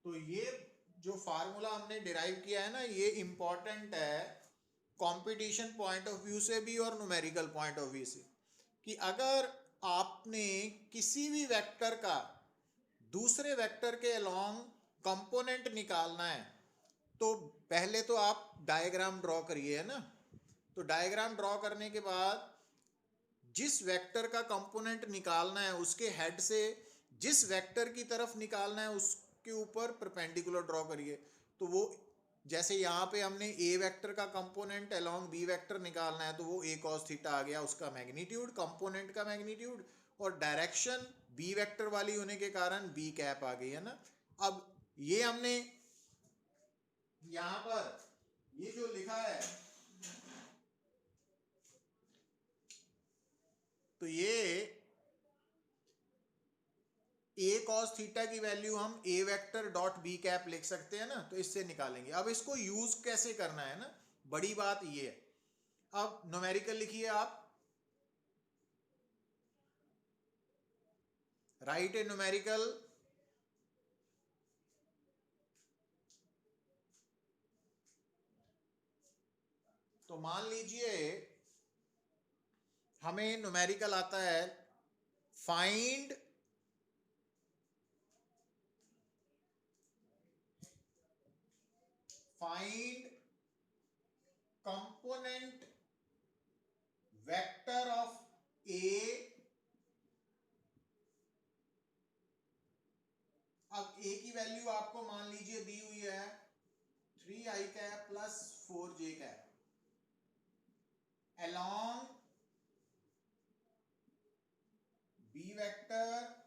तो ये जो फार्मूला हमने डिराइव किया है ना, ये इम्पॉर्टेंट है कंपटीशन पॉइंट ऑफ व्यू से भी और न्यूमेरिकल पॉइंट ऑफ व्यू से, कि अगर आपने किसी भी वेक्टर का दूसरे वेक्टर के अलोंग कंपोनेंट निकालना है, तो पहले तो आप डायग्राम ड्रॉ करिए, है ना। तो डायग्राम ड्रॉ करने के बाद जिस वेक्टर का कंपोनेंट निकालना है उसके हेड से जिस वेक्टर की तरफ निकालना है उसके ऊपर परपेंडिकुलर ड्रॉ करिए। तो वो जैसे यहाँ पे हमने ए वेक्टर का कंपोनेंट अलोंग बी वेक्टर निकालना है, तो वो ए कॉस थीटा आ गया, उसका मैग्नीट्यूड, कंपोनेंट का मैग्नीट्यूड, और डायरेक्शन बी वेक्टर वाली होने के कारण बी कैप आ गई, है ना। अब ये हमने यहाँ पर ये जो लिखा है, तो ये ए कॉस थीटा की वैल्यू हम ए वेक्टर डॉट बी कैप लिख सकते हैं ना, तो इससे निकालेंगे। अब इसको यूज कैसे करना है ना, बड़ी बात ये है। अब न्यूमेरिकल लिखिए आप, राइट ए न्यूमेरिकल। तो मान लीजिए हमें न्यूमेरिकल आता है, find find component vector of A. अब ए की वैल्यू आपको मान लीजिए दी हुई है 3i cap plus 4j cap along B vector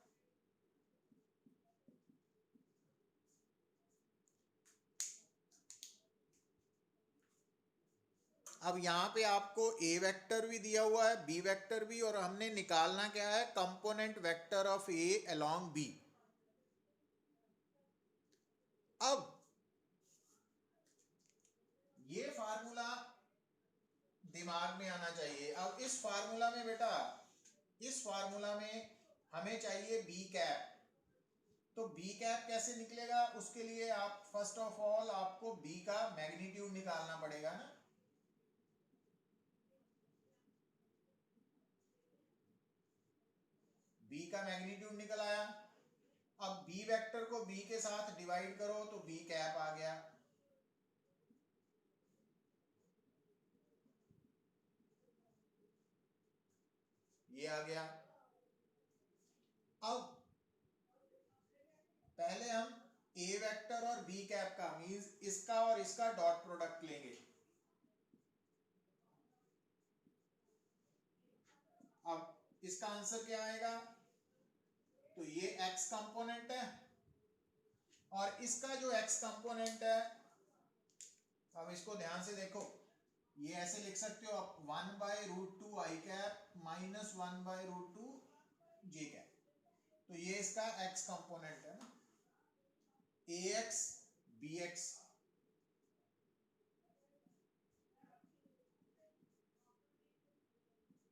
अब यहां पे आपको ए वेक्टर भी दिया हुआ है, बी वेक्टर भी, और हमने निकालना क्या है, component vector of A along B. अब ये फार्मूला दिमाग में आना चाहिए। अब इस फार्मूला में बेटा, इस फार्मूला में हमें चाहिए बी कैप। तो बी कैप कैसे निकलेगा, उसके लिए आप फर्स्ट ऑफ ऑल आपको बी का मैग्नीट्यूड निकालना पड़ेगा ना। बी का मैग्नीट्यूड निकल आया। अब बी वेक्टर को बी के साथ डिवाइड करो तो बी कैप आ गया। ये आ गया। अब पहले हम ए वेक्टर और बी कैप का मींस इसका और इसका डॉट प्रोडक्ट लेंगे। अब इसका आंसर क्या आएगा, तो ये एक्स कंपोनेंट है, और इसका जो एक्स कंपोनेंट है, अब इसको ध्यान से देखो, ये ऐसे लिख सकते हो आप 1/√2 आई कैप माइनस 1/√2 जे कैप। तो ये इसका एक्स कंपोनेंट है ना, ए x B X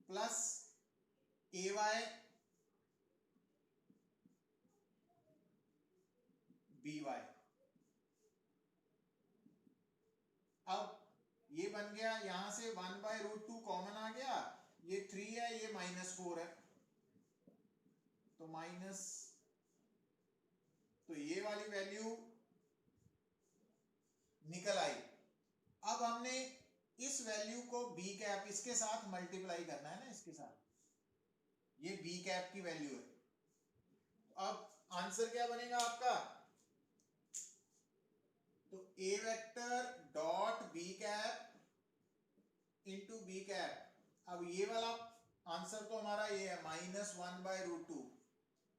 plus A Y B Y. अब ये बन गया, यहां से 1/√2 कॉमन आ गया, ये 3 है, ये -4 है, तो माइनस, तो ये वाली वैल्यू निकल आई। अब हमने इस वैल्यू को बी कैप इसके साथ मल्टीप्लाई करना है ना, इसके साथ, ये बी कैप की वैल्यू है। अब आंसर क्या बनेगा आपका, तो A vector dot B cap into B cap. अब ये वाला आंसर तो हमारा ये है -1/√2।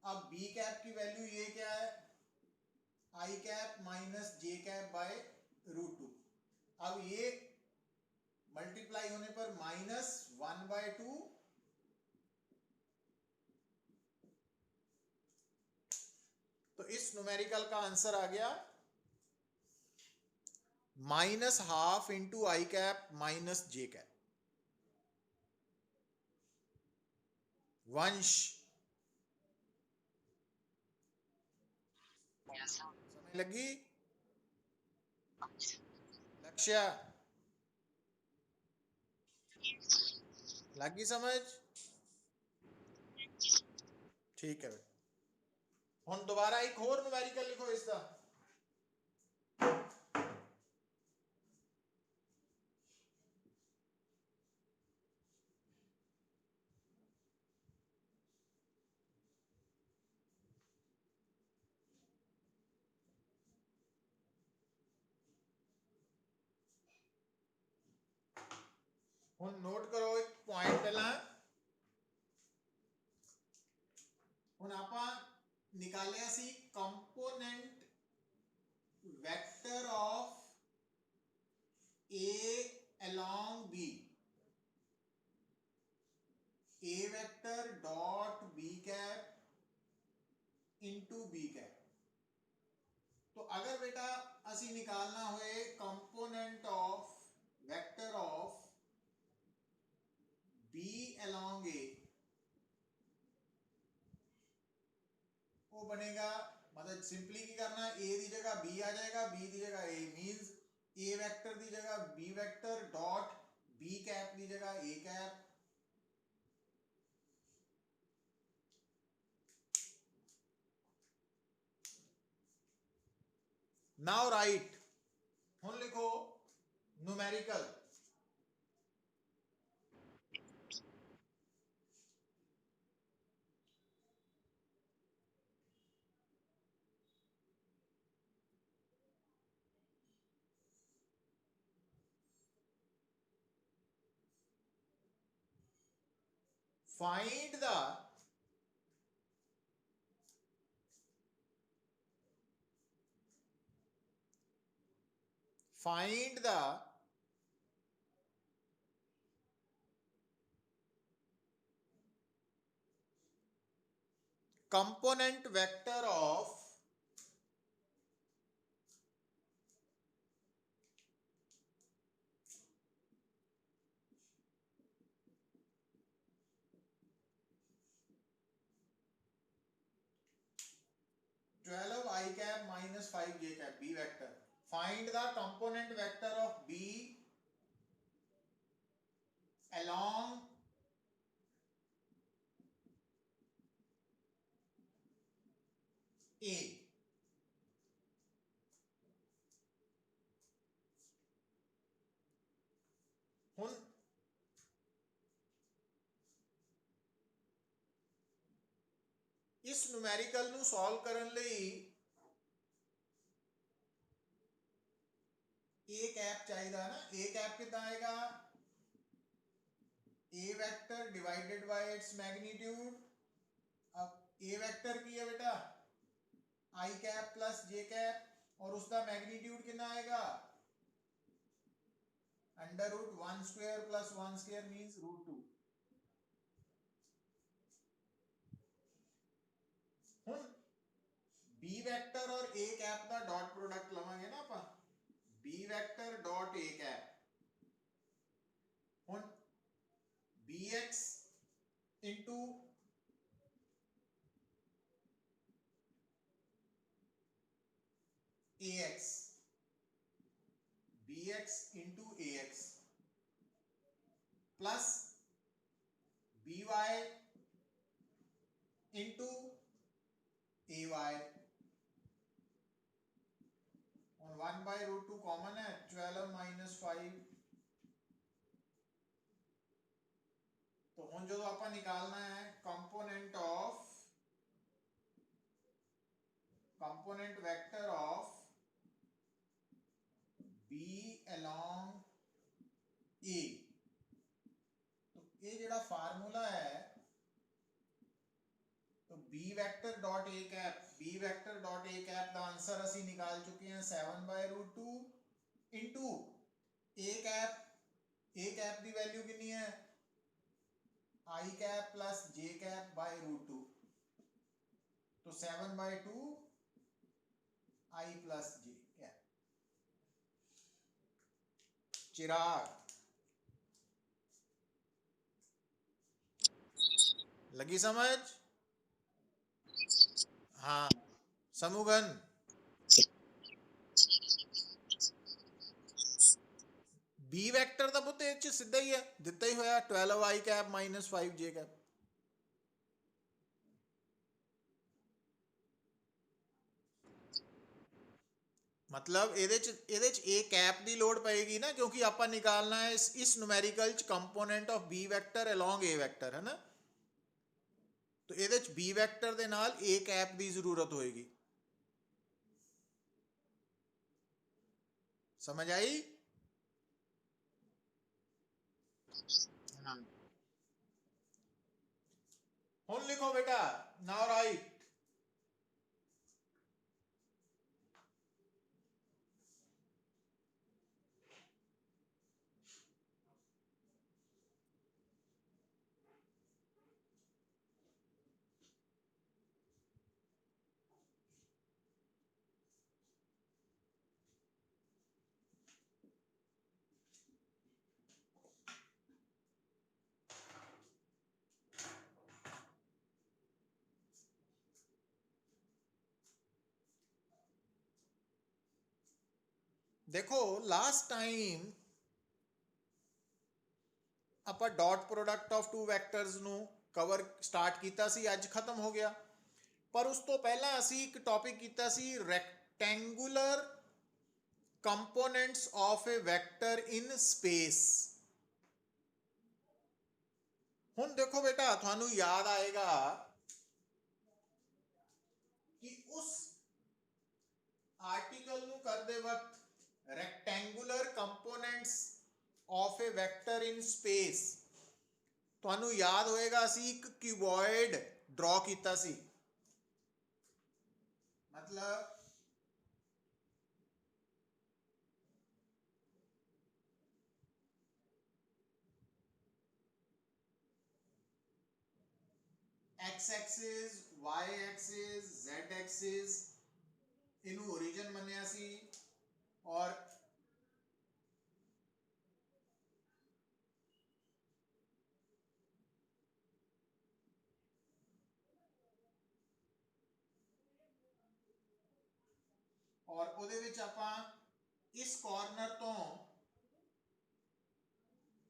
अब बी कैप की वैल्यू ये क्या है, I cap minus J cap बाय√2। अब ये मल्टीप्लाई होने पर -1/2, तो इस न्यूमेरिकल का आंसर आ गया -½ इंटू आई कैप माइनस जे कैप। वंश, समय लगी लक्ष्य, लगी समझ? ठीक है। ਹੁਣ दोबारा एक होर न्यूमेरिकल लिखो इसका। ਹੁਣ नोट करो एक पॉइंट पहला। ਹੁਣ ਆਪਾਂ ਨਿਕਾਲਿਆ ਸੀ component vector of A along B, A vector dot B cap into B cap। तो अगर बेटा असी निकालना होए component of vector of B along A, वो बनेगा मतलब सिंपली की करना, A की जगह B आ जाएगा, B की जगह A, मींस A वेक्टर की जगह B vector dot B cap की जगह A कैप। नाउ राइट, हुन लिखो numerical. Find the component vector of twelve I cap minus 5 J cap B vector। Find the component vector of B along A। हुन इस numerical ਨੂੰ solve ਕਰਨ ਲਈ A cap चाहिए ना। A कैप कितना आएगा, A vector divided by its magnitude. अब A वेक्टर की है बेटा I cap plus J cap और उसका मैग्नीट्यूड कितना आएगा, under root 1 square plus 1 square means root 2। हुन B वेक्टर और A कैप का डॉट प्रोडक्ट लवांगे ना अपन, B vector dot A cap. हुन BX into AX, BX into AX plus BY into AY और 1 बाई रूट 2 कॉमन है, 12 minus 5। तो हम जो अपन निकालना है component vector of B along A। तो ये जेड़ा फार्मूला है, तो B vector dot A cap, B vector dot A cap का आंसर असी निकाल चुके हैं 7 by root 2 into A cap. A cap की वैल्यू कितनी है, I cap plus J cap by root 2। तो 7 by 2 I plus J cap. Chirag लगी समझ? हाँ। समूगन बी वैक्टर का पुत ये सीधा ही है, दिता ही होया 12 i cap minus 5 j cap. मतलब ए कैप की लोड़ पेगी ना, क्योंकि आप निकालना है इस numerical component of B vector along A vector, है ना। तो ये बी वैक्टर के नाल ए कैप की जरूरत होएगी। समझ आई? हाँ, हुन लिखो बेटा, नाउ राइट। देखो लास्ट टाइम ਆਪਾਂ dot product of to vectors ਨੂੰ ਕਵਰ ਸਟਾਰਟ ਕੀਤਾ ਸੀ, ਅੱਜ ਖਤਮ ਹੋ ਗਿਆ। ਪਰ ਉਸ ਤੋਂ ਪਹਿਲਾਂ ਅਸੀਂ ਇੱਕ ਟੌਪਿਕ ਕੀਤਾ ਸੀ rectangular components of a vector in space. ਹੁਣ ਦੇਖੋ ਬੇਟਾ, ਤੁਹਾਨੂੰ ਯਾਦ ਆਏਗਾ ਕਿ ਉਸ ਆਰਟੀਕਲ ਨੂੰ ਕਰਦੇ ਵਕਤ rectangular components of A vector in space ਤੁਹਾਨੂੰ याद होएगा ਅਸੀਂ एक क्यूबॉइड ड्रॉ ਕੀਤਾ ਸੀ। मतलब X axis Y axis Z axis इनू ओरिजिन मनिया सी, और ਉਹਦੇ ਵਿੱਚ ਆਪਾਂ इस कॉर्नर तो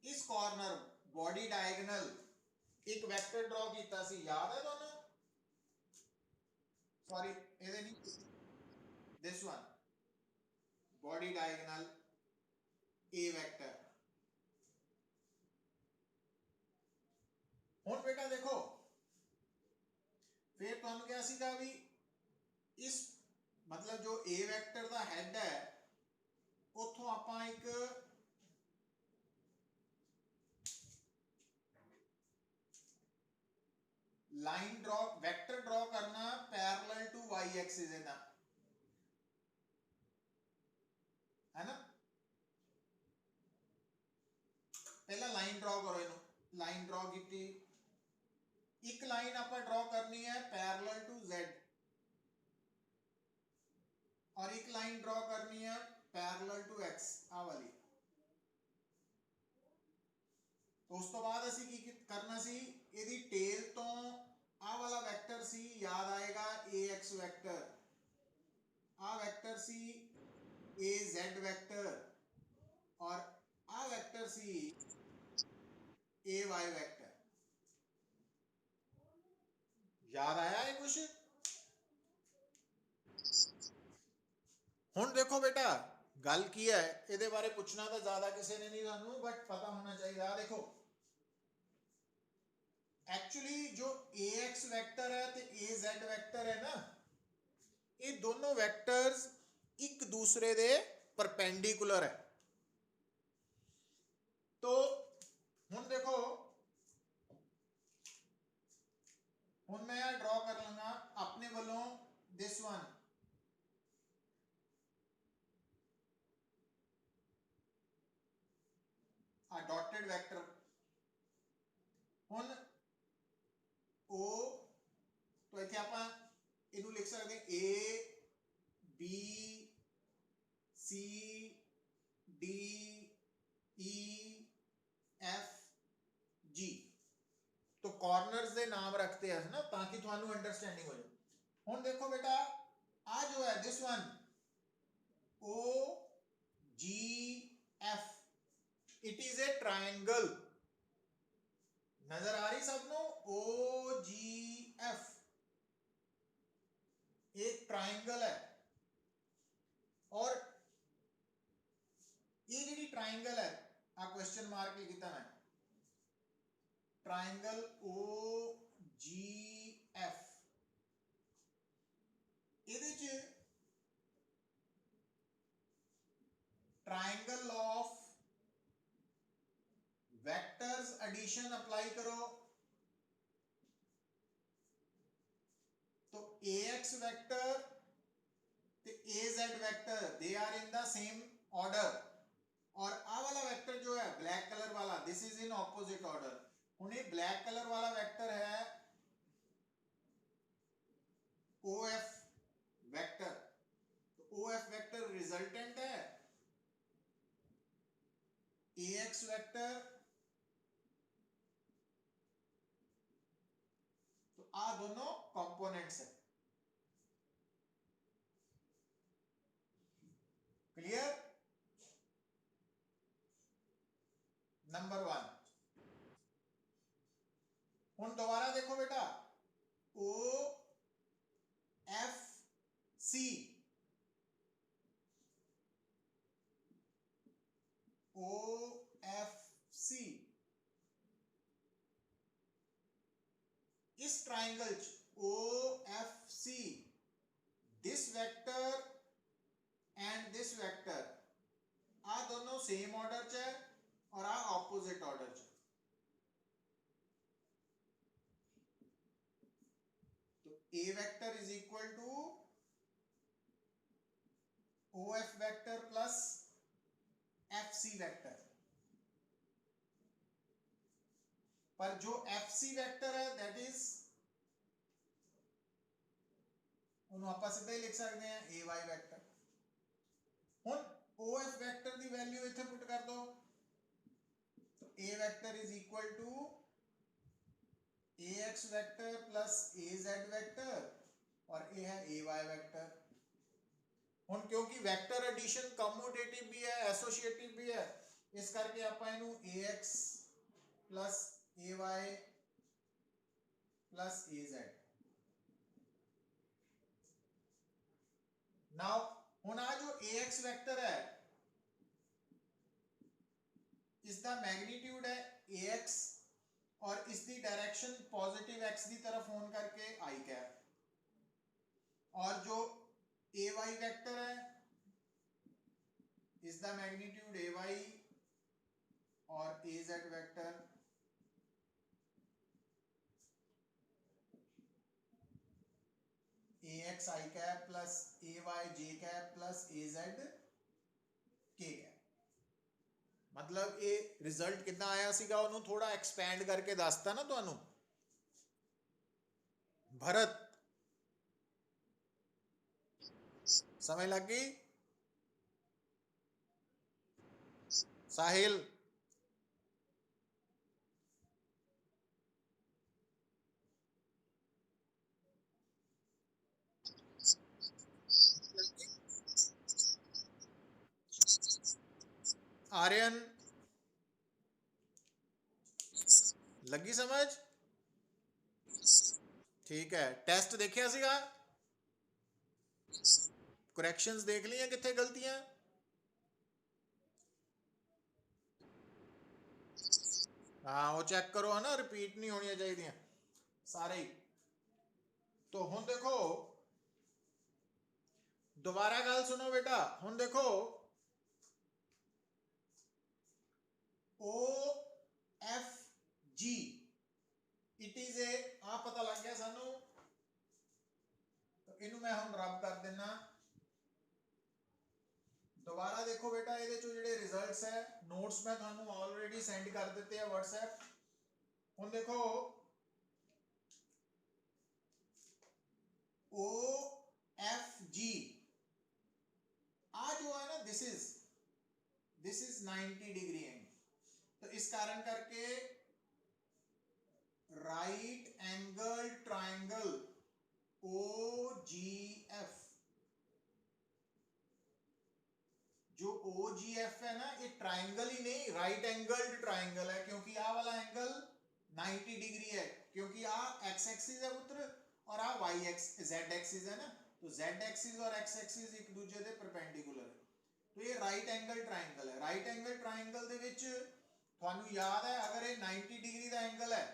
इस कॉर्नर बॉडी डायगोनल एक वेक्टर ड्रॉ किया सी, याद है दोनों? सॉरी ਇਹਦੇ ਨਹੀਂ, this one body diagonal a vector. ਹੁਣ बेटा देखो, फिर तुहानू क्या सीगा भी इस मतलब जो ए वैक्टर का हैड है उतों आपां एक लाइन ड्रॉ वैक्टर ड्रॉ करना पैरेलल टू वाई एक्सिस है ना, है ना। पहला लाइन ड्रॉ करो, इनू लाइन ड्रॉ की, एक लाइन आप ड्रॉ करनी है पैरेलल टू जेड, और एक लाइन ड्रॉ करनी है पैरेलल टू एक्स, आ वाली। तो उस तो बाद असी की करना सी, यदि टेल तो आ वाला वेक्टर सी, याद आएगा ए एक्स वेक्टर, आ वेक्टर सी ए जेड वेक्टर, और आ वेक्टर सी ए वाई वेक्टर। याद आया है कुछ? हुण देखो बेटा, गल की है, ये बारे पूछना तो ज्यादा किसी ने नहीं सानू, बट पता होना चाहिए। देखो एक्चुअली जो ए एक्स वैक्टर है तो ए जेड वैक्टर है ना, ये दोनों वैक्टर्स एक दूसरे दे परपेंडिकुलर है। तो हुण देखो, हुण मैं ड्रॉ कर लूंगा अपने वालों दिस वन, डॉटेड वैक्टर। हुण ओ तो इत्थे आपां इनू लिख सकते हैं A B C D E F G. तो कॉर्नर्स के नाम रखते हैं ना, ताकि थानू अंडरस्टैंडिंग हो जाए। हुण देखो बेटा, आ जो है this one O G F, it is a triangle, नजर आ रही सबनो, OGF एक ट्रायंगल है। और ये जी ट्रायंगल है, आ क्वेश्चन मार्क लिखता मैं, ट्रायंगल OGF ਇਹਦੇ ਚ triangle of vectors addition apply करो, तो AX वेक्टर ते AZ वेक्टर दे are in the same order, और आ वाला वेक्टर जो है ब्लैक कलर वाला, this is in opposite order. उन्हें ब्लैक कलर वाला वेक्टर है OF वेक्टर, तो OF वेक्टर रिजल्टेंट है AX वेक्टर, तो आ दोनों कंपोनेंट्स है। क्लियर? नंबर 1। हुन दोबारा देखो बेटा, OFC इस triangle OFC this vector and this vector आ दोनों सेम ऑर्डर च है और आ ऑपोजिट ऑर्डर च। तो A vector is equal to OF vector plus FC vector, पर जो FC वेक्टर है दैट इज उन्होंने आप सीधा ही लिख सकते हैं AY वेक्टर। हुन OF वेक्टर की वैल्यू इथे पुट कर दो, तो A vector is equal to AX vector plus AZ vector और ये है AY वेक्टर। हुन क्योंकि वेक्टर एडिशन कम्यूटेटिव भी है एसोसिएटिव भी है, इस करके आप इनू AX plus AY plus AZ। Now हुन आ जो AX वेक्टर है इसका मैग्नीट्यूड है AX और इसकी डायरेक्शन पॉजिटिव X की तरफ होने करके I कैप, और जो AY वेक्टर है इसका मैग्नीट्यूड AY और AZ vector AX I cap plus AY J cap plus AZ K cap. मतलब ये रिजल्ट कितना आया सीगा उन्होंने थोड़ा एक्सपैंड करके दसता ना तुहानू। भरत समझ लग गई? साहिल आर्यन लगी समझ? ठीक है, टेस्ट देखिया सीगा, करैक्शंस देख लिया कितने गलतियां? हाँ वो चेक करो है ना, रिपीट नहीं होनी चाहिए सारे ही। तो हुन देखो दोबारा गल सुनो बेटा, हुन देखो OFG इट इज ए आ पता लग गया सानू, तो इनू मैं हुन रब कर देना। दोबारा देखो बेटा, ये जो जेडे रिजल्ट्स है नोट्स मैं थानू ऑलरेडी सेंड कर देते हैं व्हाट्सएप। हुन देखो OFG आ जो है ना दिस इज 90 डिग्री एंगल, तो इस कारण करके राइट एंगल ट्रायंगल OGF जो ओ जी एफ है ना, ये ट्राइंगल ही नहीं, राइट एंगल्ड ट्राइंगल है, क्योंकि आ वाला एंगल 90 डिग्री है, क्योंकि आ एक्स एक्सिस है पुत्र और आ वाई एक्स जेड एक्सिस है ना, तो जेड एक्सिस और एक्स एक्सिस एक दूसरे के परपेंडिकुलर है, तो ये राइट एंगल ट्राइंगल है। राइट एंगल ट्राइंगल ਦੇ ਵਿੱਚ ਤੁਹਾਨੂੰ याद है अगर ये 90 डिग्री का एंगल है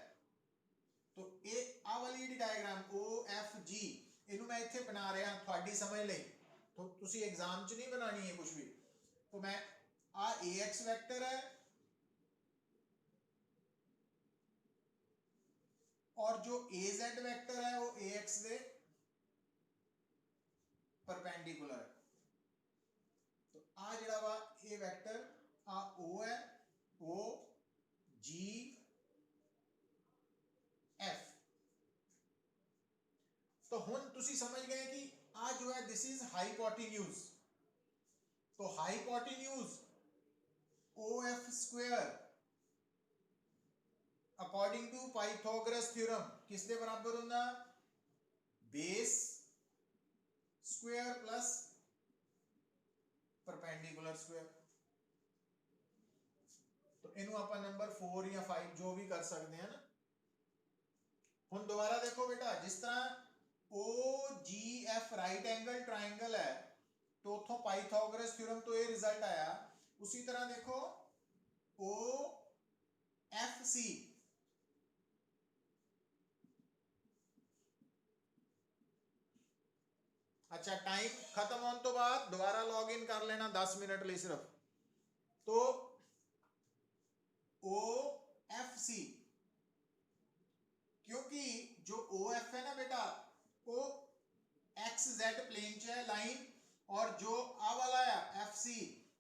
तो ये आ वाली ਜਿਹੜੀ डायग्राम ओ एफ जी ਇਹਨੂੰ मैं ਇੱਥੇ बना रहा ਤੁਹਾਡੀ समझ ਲਈ, तो ਤੁਸੀਂ एग्जाम 'ਚ नहीं बनानी है कुछ भी, तो मैं आ ए एक्स वैक्टर है और जो ए जेड वैक्टर है वो ए एक्स दे परपेंडिकुलर है, तो आ जड़ा वा ए वैक्टर आ ओ है, ओ जी एफ। तो हुन तुसी समझ गए कि आ जो है दिस इज हाइपोटेन्यूज, तो hypotenuse O F square according to Pythagoras theorem किसके बराबर होता, base square plus perpendicular square, तो इनू अपन नंबर 4 या 5 जो भी कर सकते हैं ना। हुन दोबारा देखो बेटा, जिस तरह ओ G F right angle triangle है तो उतो पाइथागोरस थ्योरम तो ये रिजल्ट आया, उसी तरह देखो ओ एफ सी अच्छा टाइम खत्म होने तो बाद दोबारा लॉग इन कर लेना 10 मिनट लिए सिर्फ, तो ओ एफ सी क्योंकि जो ओ एफ है ना बेटा वो एक्स जेड प्लेन च है लाइन, और जो आ वाला है एफ सी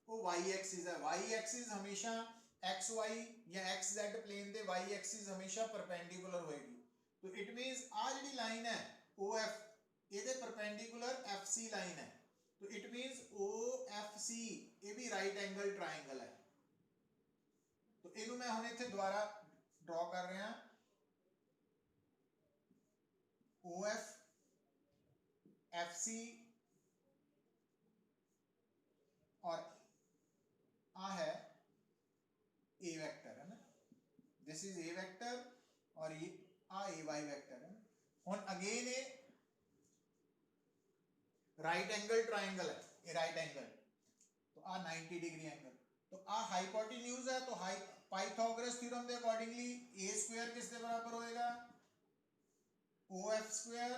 वो वाई एक्सिस है, वाई एक्सिस हमेशा एक्स वाई या एक्स जेड प्लेन दे वाई एक्सिस हमेशा परपेंडिकुलर होएगी, तो इट मींस आ जी लाइन है ओ एफ ये परपेंडिकुलर एफ सी लाइन है, तो it means O F C ये भी राइट एंगल ट्राइंगल है, तो इनू मैं हुण इत्थे दोबारा ड्रॉ कर रहा ओ एफ एफ सी और आ है ए वेक्टर है ना, दिस इज ए वेक्टर और ये आ ए वाई वेक्टर है, और अगेन ये राइट एंगल ट्राइंगल है, ये राइट एंगल, तो आ 90 डिग्री एंगल, तो आ हाइपोटेन्यूज है, तो पाइथागोरस थ्योरम के अकॉर्डिंगली ए स्क्वायर किसके बराबर होएगा, O F square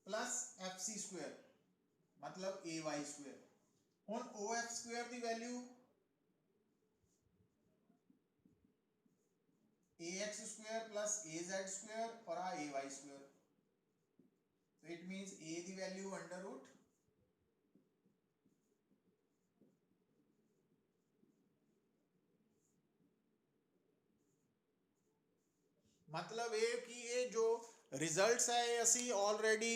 plus F C square मतलब ए वाई स्क्वायर, हुन ओ एफ स्क्वायर की value A X square plus A Z square और आ ए वाई स्क्वायर, तो इट मींस ए की वैल्यू अंडर रूट मतलब ये कि ये जो रिजल्ट्स है ये असी ऑलरेडी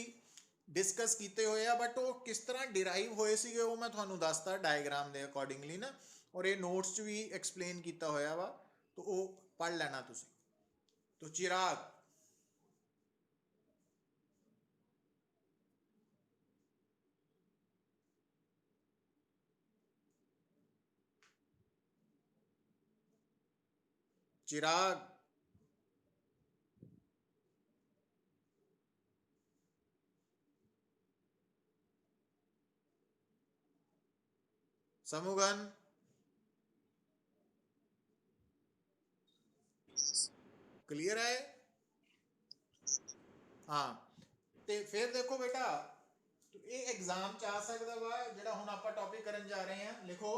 डिस्कस किए हुए हैं, बट वो किस तरह डिराइव होए सीगे वो मैं थानू दसता डायग्राम के अकॉर्डिंगली ना, और ये नोट्स भी एक्सप्लेन किया होया वा, तो वो पढ़ लेना तुसी। तो चिराग चिराग समूगन क्लियर है, हाँ तो फिर देखो बेटा, तो ये एग्जाम च आ सकता वा जिहड़ा हुण आपां टॉपिक करन जा रहे हैं, लिखो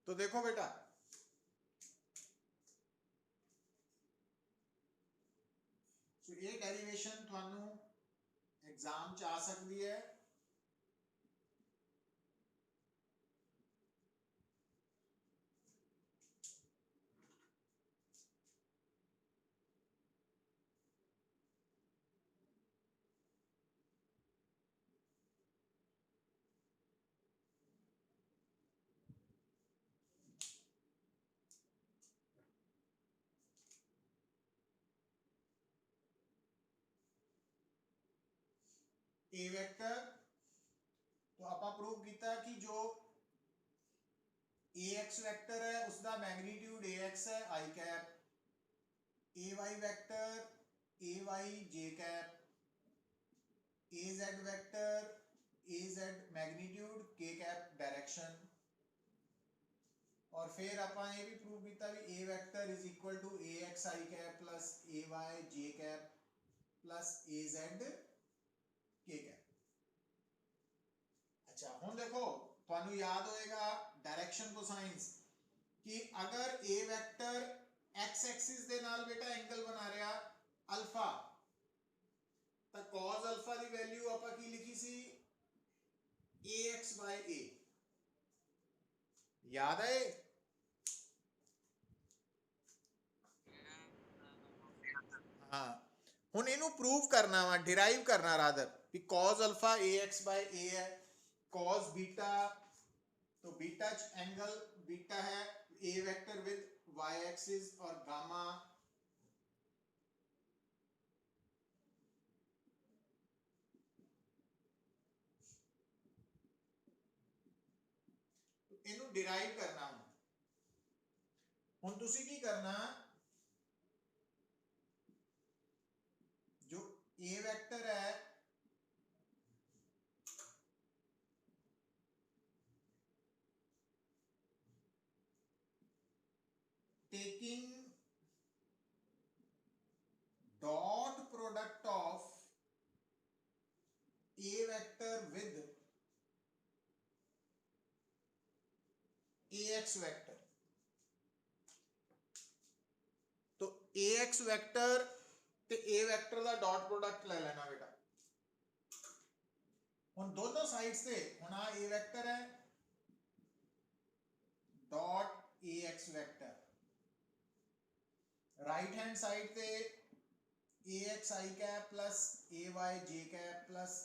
तो देखो बेटा, तो ये डेरिवेशन थानू एग्जाम च आ सकती है। ए वेक्टर, तो आप प्रूव किया कि जो ए एक्स वेक्टर है उसका मैग्नीट्यूड ए एक्स है I cap, A Y vector A Y J cap, A Z vector A Z magnitude K cap direction. और फिर अपन ये भी प्रूव किया भी A vector is equal to A X I cap plus A Y J cap plus A Z K cap. अच्छा हम देखो थानू याद होएगा डायरेक्शन को साइंस कि अगर ए वेक्टर एक्स एक्सिस दे नाल बेटा एंगल बना रहा अल्फा, तो cos अल्फा दी वैल्यू आपा की लिखी सी ax by a, याद है? हाँ हुन इनू प्रूव करना वा, डिराइव करना रादर कि cos alpha ax by a है, cos बीटा, तो बीटा एंगल बीटा है a vector with y axis, और गामा इनू डिराइव करना। हुन तुसी की करना, जो a वेक्टर है taking dot product of a vector with ax vector, तो ax वेक्टर ते a वेक्टर का डॉट प्रोडक्ट ले लेना बेटा। उन दोनों साइड से होना a वेक्टर है dot ax vector, right hand side पे ax i cap plus ay j cap plus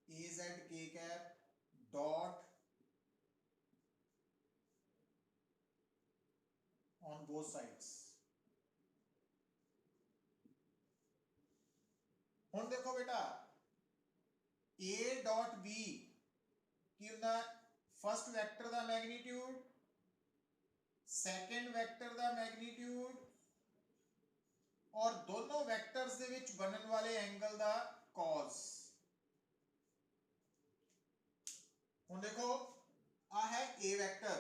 az k cap dot on both sides। हुन देखो बेटा a डॉट b की होंदा फर्स्ट वेक्टर दा मैग्नीट्यूड, सेकंड वेक्टर दा magnitude, और दोनों वेक्टर्स दे विच बनन वाले एंगल दा cos। हुन देखो आ है a वेक्टर,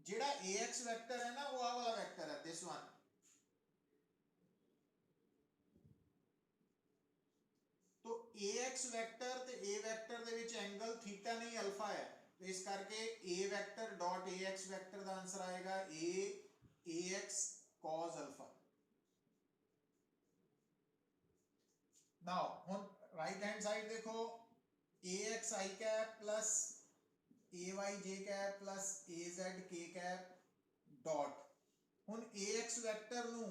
जेड़ा ax वेक्टर है ना वो आ वाला वेक्टर है दिस वन, तो ax वेक्टर ते a vector they which angle theta नहीं अल्फा है, तो इस करके a vector dot ax vector दा आंसर आएगा a ax cos alpha. Now हुन राइट हैंड साइड देखो ax i cap plus ay j cap plus az k cap dot, हुन ax वेक्टर नु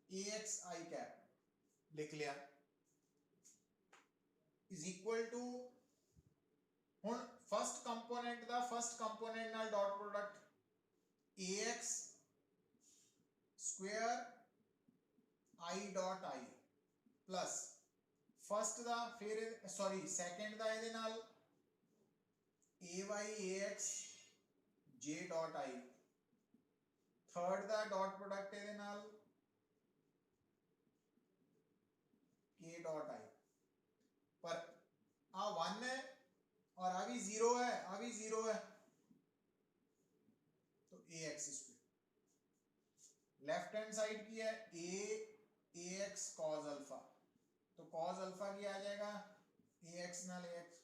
ax i कैप लिख लिया is equal to, हुन first component दा first component नाल dot product ax square i dot i plus first दा फिर sorry second दा ਇਹਦੇ ਨਾਲ ay ax j dot i, third दा डॉट प्रोडक्ट ਇਹਦੇ ਨਾਲ k डॉट i, पर आ 1 है और आ भी 0 है, आ भी 0 है, तो ax square. Left hand side की है ax cos अल्फा, तो cos अल्फा की आ जाएगा ax नाल ax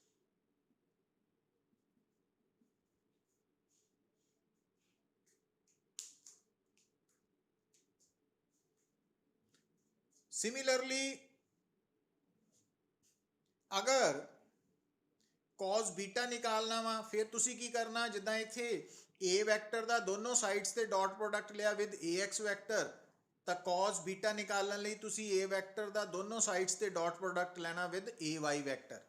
सिमिलरली अगर cos बीटा निकालना वा फिर तुसी की करना, जिदा इत्थे a वैक्टर ਦਾ दोनों साइड्स ਤੇ डॉट प्रोडक्ट लिया विद ax वैक्टर, ਤਾਂ cos बीटा निकालने ਲਈ तुसी a वैक्टर ਦਾ दोनों साइड्स ਤੇ डॉट प्रोडक्ट लेना विद ay वैक्टर,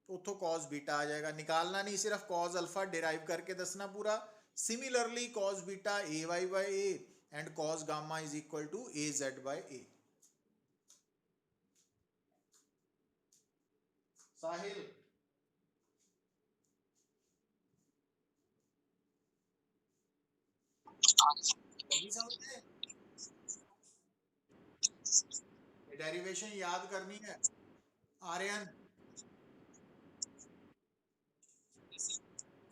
उतो cos बीटा आ जाएगा। निकालना नहीं, सिर्फ cos अल्फा डिराइव करके दसना पूरा। Similarly cos beta ay by a and cos gamma is equal to az by a। Sahil लगी समझ? डेरिवेशन याद करनी है। आर्यन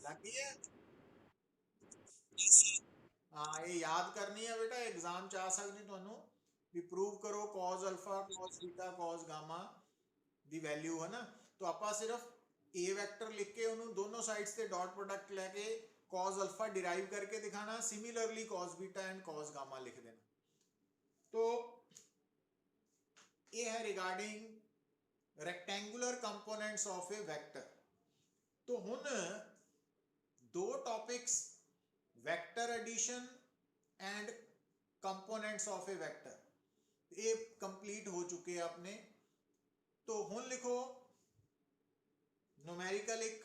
लगी है? हाँ, ये याद करनी है बेटा, एग्जाम च आ सकती ਤੁਹਾਨੂੰ भी प्रूव करो cos alpha cos beta cos gamma ਦੀ ਵੈਲਿਊ है ना। तो ਆਪਾਂ सिर्फ a वेक्टर लिख के ਉਹਨੂੰ दोनों साइड्स ਤੇ डॉट प्रोडक्ट लेके cos अल्फा डिराइव करके दिखाना, similarly cos beta and cos gamma लिख देना। तो ये है regarding rectangular components of a vector. तो हुन दो topics vector addition and components of a vector ये कंप्लीट हो चुके हैं अपने। तो हुन लिखो न्यूमेरिकल, एक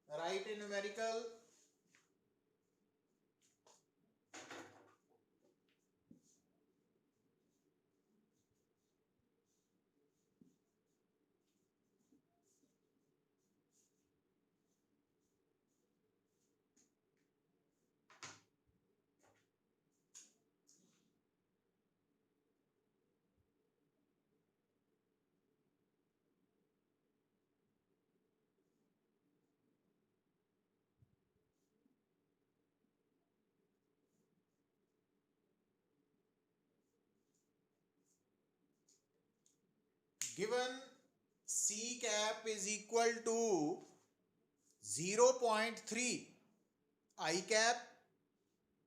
write a numerical given c cap is equal to 0.3 I cap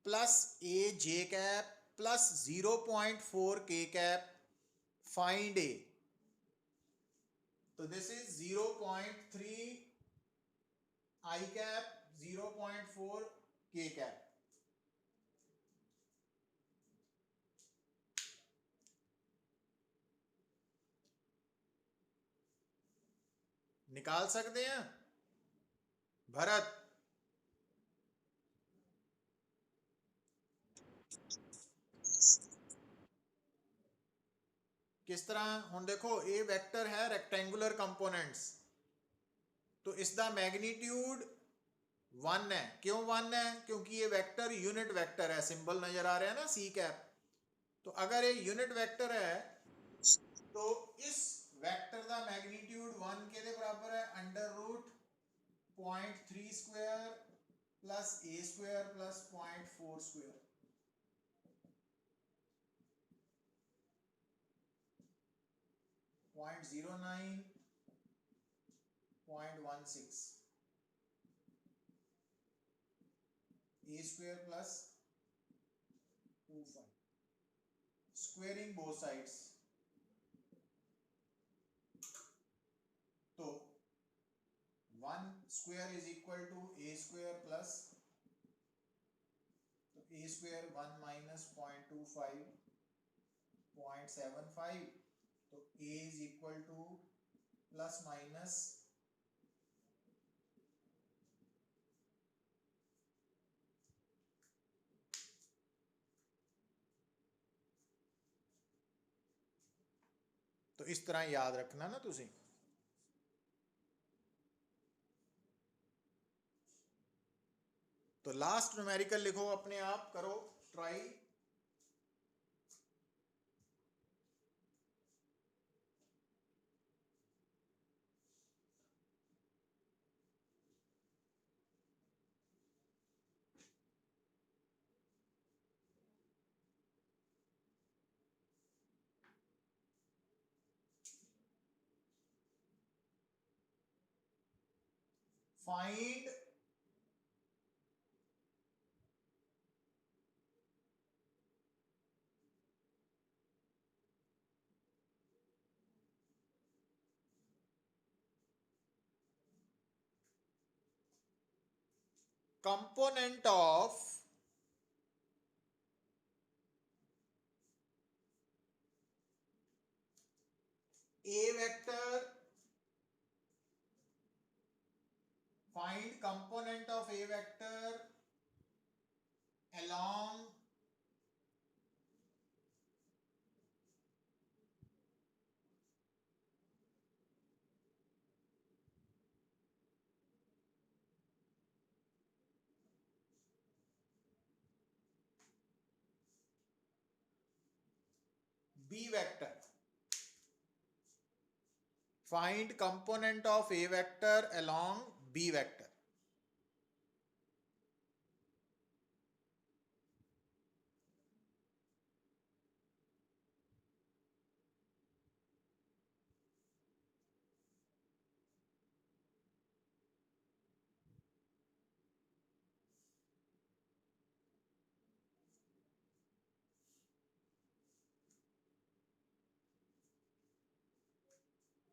plus a j cap plus 0.4 k cap, find a। तो this is 0.3 I cap 0.4 k cap। निकाल सकते हैं भरत? किस तरह? हुन देखो ए वेक्टर है रेक्टेंगुलर कंपोनेंट्स, तो इसका मैग्नीट्यूड 1 है। क्यों 1 है? क्योंकि ये वेक्टर यूनिट वेक्टर है, सिंबल नजर आ रहा है ना सी कैप। तो अगर ये यूनिट वेक्टर है तो इस वेक्टर का मैग्नीट्यूड 1 के बराबर है under root 0.3 square plus A square plus 0.4 square. 0.09 0.16 A square plus 25, squaring both sides. तो 1 square is equal to A square plus, तो ए स्क्वायर 1 माइनस 0.25 0.75, तो a is equal to plus minus तो इस तरह याद रखना ना तुसी। तो लास्ट न्यूमेरिकल लिखो, अपने आप करो try. Find component of a vector, find component of a vector along B vector. Find component of A vector along B vector.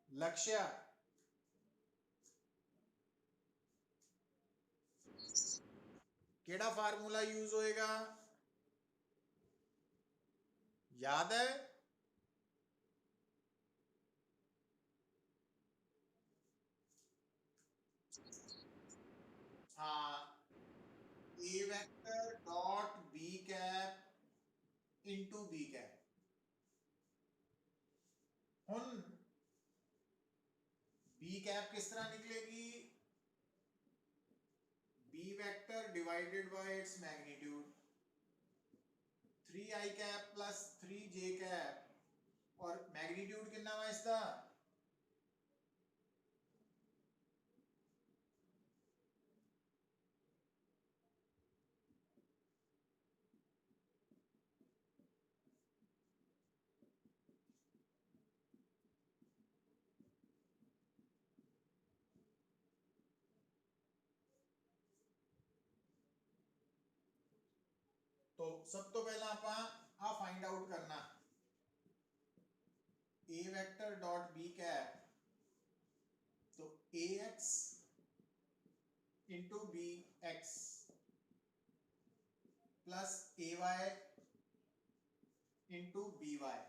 लक्ष्य केड़ा फार्मूला यूज होएगा, याद है? हाँ, A vector dot B cap into B cap. हुन B cap किस तरह निकलेगी, B vector divided by its magnitude, 3i cap plus 3j cap और magnitude कितना हुआ इसका, तो सब तो पहला आपा आ फाइंड आउट करना A vector dot B cap, तो AX into B X plus AY into BY,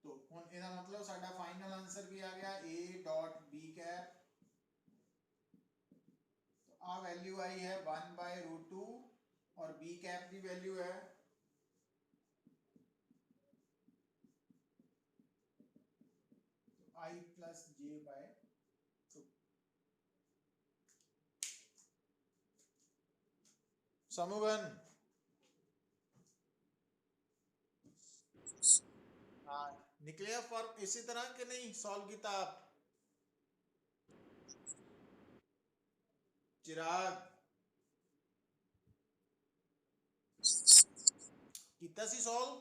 तो हुन ਇਹਦਾ मतलब साडा फाइनल आंसर भी आ गया A डॉट B कैप, तो आ वैल्यू आई है 1/√2 और B कैप की वैल्यू है I प्लस J/2। समूहन हाँ निकले फॉर्म इसी तरह के नहीं सॉल्व किया आप, चिराग कितना सी सॉल्व,